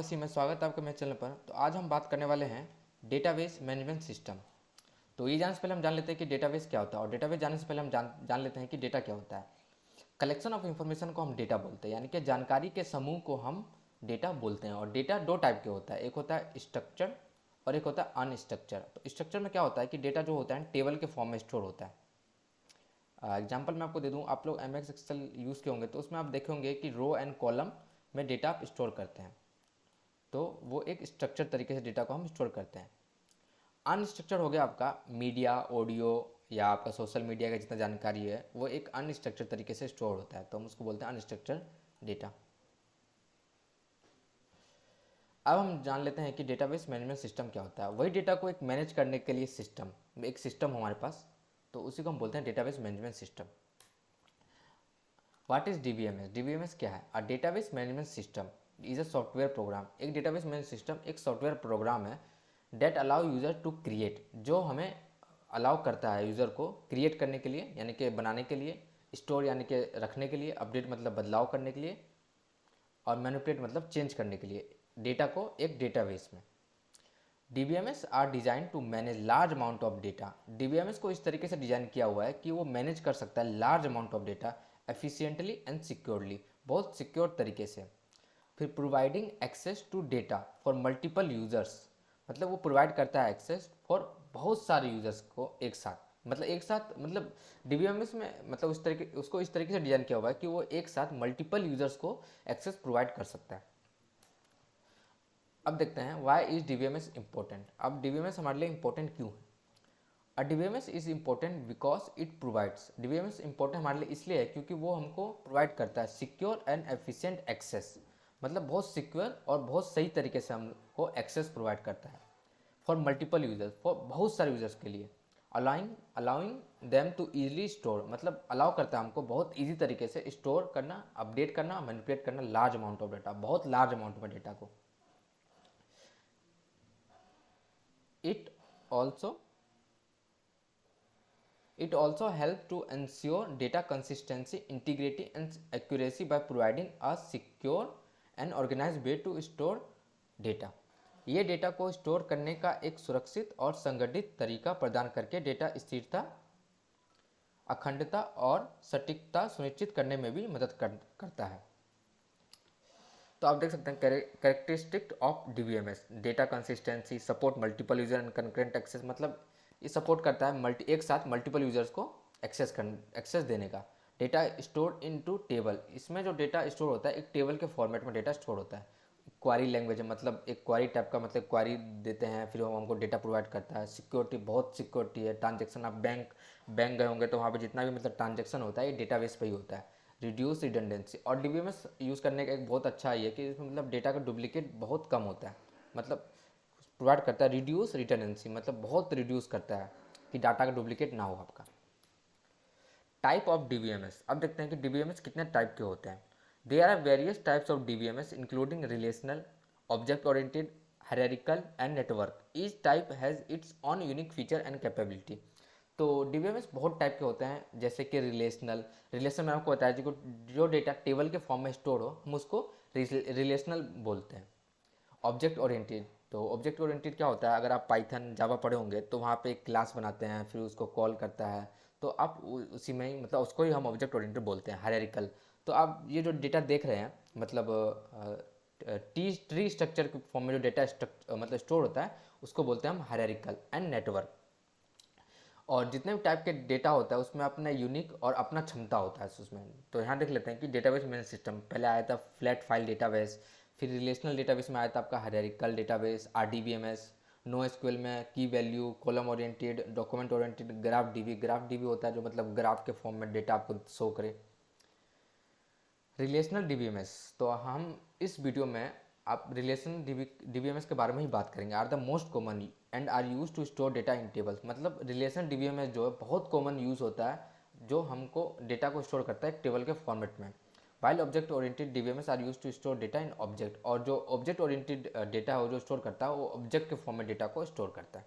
नमस्ते, मैं स्वागत है आपका मेरे चैनल पर। तो आज हम बात करने वाले हैं डेटाबेस मैनेजमेंट सिस्टम। तो ये जानने से पहले हम जान लेते हैं कि डेटाबेस क्या होता है, और डेटाबेस जानने से पहले हम जान लेते हैं कि डेटा क्या होता है। कलेक्शन ऑफ इंफॉर्मेशन को हम डेटा बोलते हैं, यानी कि जानकारी के समूह को हम डेटा बोलते हैं। और डेटा दो टाइप के होता है, एक होता है स्ट्रक्चर और एक होता है अनस्ट्रक्चर। तो स्ट्रक्चर में क्या होता है कि डेटा जो होता है टेबल के फॉर्म में स्टोर होता है। एग्जाम्पल मैं आपको दे दूँ, आप लोग एम एक्सेल यूज़ किए होंगे तो उसमें आप देखेंगे कि रो एंड कॉलम में डेटा आप स्टोर करते हैं। तो वो एक स्ट्रक्चर तरीके से डेटा को हम स्टोर करते हैं। अनस्ट्रक्चर हो गया आपका मीडिया, ऑडियो या आपका सोशल मीडिया का जितना जानकारी है वो एक अनस्ट्रक्चर तरीके से स्टोर होता है, तो हम उसको बोलते हैं अनस्ट्रक्चर डेटा। अब हम जान लेते हैं कि डेटाबेस मैनेजमेंट सिस्टम क्या होता है। वही डेटा को एक मैनेज करने के लिए एक सिस्टम हमारे पास, तो उसी को हम बोलते हैं database management system. What is DBMS? DBMS क्या है? A database management system is a software program. एक डेटाबेस मैनेजमेंट सिस्टम एक सॉफ्टवेयर प्रोग्राम है that allow user to create, जो हमें अलाउ करता है यूज़र को क्रिएट करने के लिए, यानी कि बनाने के लिए, स्टोर यानी कि रखने के लिए, अपडेट मतलब बदलाव करने के लिए, और मैनिपुलेट मतलब चेंज करने के लिए डेटा को एक डेटाबेस में। DBMS are design to manage large amount of data. DBMS को इस तरीके से डिज़ाइन किया हुआ है कि वो मैनेज कर सकता है large amount of data efficiently and securely, बहुत सिक्योर तरीके से। फिर providing access to data for multiple users, मतलब वो प्रोवाइड करता है एक्सेस फॉर बहुत सारे यूज़र्स को एक साथ, मतलब एक साथ, मतलब डीबीएमएस में मतलब उसको इस तरीके से डिज़ाइन किया हुआ है कि वो एक साथ मल्टीपल यूज़र्स को एक्सेस प्रोवाइड कर सकता है। अब देखते हैं वाई इज डीबीएमएस इंपॉर्टेंट। अब डीबीएमएस हमारे लिए इंपॉर्टेंट क्यों है? A DBMS is important because it provides, DBMS important हमारे लिए इसलिए है क्योंकि वो हमको प्रोवाइड करता है सिक्योर एंड एफिशिएंट एक्सेस, मतलब बहुत सिक्योर और बहुत सही तरीके से हमको एक्सेस प्रोवाइड करता है फॉर मल्टीपल यूजर्स, फॉर बहुत सारे यूजर्स के लिए। Allowing them to easily store, मतलब अलाउ करता है हमको बहुत ईजी तरीके से स्टोर करना, अपडेट करना, मैनिपुलेट करना लार्ज अमाउंट ऑफ डेटा, बहुत लार्ज अमाउंट में डेटा को। It also it also helps to ensure data consistency, integrity and accuracy by providing a secure and organized way to store data। ये data को store करने का एक सुरक्षित और संगठित तरीका प्रदान करके डेटा स्थिरता, अखंडता और सटीकता सुनिश्चित करने में भी मदद करता है। तो आप देख सकते हैं characteristic of DBMS, data consistency, support multiple user and concurrent access, मतलब ये सपोर्ट करता है एक साथ मल्टीपल यूजर्स को एक्सेस देने का। डेटा स्टोर इनटू टेबल, इसमें जो डेटा स्टोर होता है एक टेबल के फॉर्मेट में डेटा स्टोर होता है। क्वारी लैंग्वेज है, मतलब एक क्वारी टाइप का, मतलब क्वारी देते हैं फिर वो हमको डेटा प्रोवाइड करता है। सिक्योरिटी, बहुत सिक्योरिटी है। ट्रांजेक्शन, आप बैंक गए होंगे तो वहाँ पे जितना भी मतलब ट्रांजेक्शन होता है ये डेटाबेस पे ही होता है। रिड्यूस रिडंडेंसी, और डीबीएमएस यूज़ करने का एक बहुत अच्छा ये है कि इसमें मतलब डेटा का डुप्लीकेट बहुत कम होता है, मतलब प्रोवाइड करता है रिड्यूस रिडंडेंसी, मतलब बहुत रिड्यूस करता है कि डाटा का डुप्लीकेट ना हो आपका। टाइप ऑफ डीबीएमएस, अब देखते हैं कि डीबीएमएस कितने टाइप के होते हैं। There are various types of DBMS including relational, object oriented, hierarchical and network. Each type has its own unique feature and capability. तो डीबीएमएस बहुत टाइप के होते हैं, जैसे कि रिलेशन में आपको बताया जो डेटा टेबल के फॉर्म में स्टोर हो हम उसको रिलेशनल बोलते हैं। ऑब्जेक्ट ओरिएंटेड, तो ऑब्जेक्ट ओरिएंटेड क्या होता है, अगर आप पाइथन जावा पढ़े होंगे तो वहाँ पे एक क्लास बनाते हैं फिर उसको कॉल करता है, तो आप उसी में ही मतलब उसको ही हम ऑब्जेक्ट ओरिएंटेड बोलते हैं। हायरार्किकल, तो आप ये जो डेटा देख रहे हैं मतलब ट्री स्ट्रक्चर के फॉर्म में जो डेटा मतलब स्टोर होता है उसको बोलते हैं हम हायरार्किकल एंड नेटवर्क। और जितने भी टाइप के डेटा होता है उसमें अपना यूनिक और अपना क्षमता होता है उसमें। तो यहाँ देख लेते हैं कि डेटाबेस मैनेजमेंट सिस्टम पहले आया था फ्लैट फाइल डेटाबेस, फिर रिलेशनल डेटाबेस में आया था आपका hierarchical database RDBMS, no SQL में key value, column oriented, document oriented, graph DB होता है जो मतलब ग्राफ के फॉर्म में डेटा आपको शो करे। रिलेशनल डीबीएमएस, तो हम इस वीडियो में आप रिलेशन डीबीएमएस के बारे में ही बात करेंगे। Are the most common and are use to store data in tables, मतलब रिलेशन डीबीएमएस जो है बहुत कॉमन यूज़ होता है जो हमको डेटा को स्टोर करता है एक टेबल के फॉर्मेट में। While object oriented DBMS are use to store data in object, और जो ऑब्जेक्ट ओरिएंटेड डेटा है वो जो स्टोर करता है वो ऑब्जेक्ट के फॉर्म में डेटा को स्टोर करता है।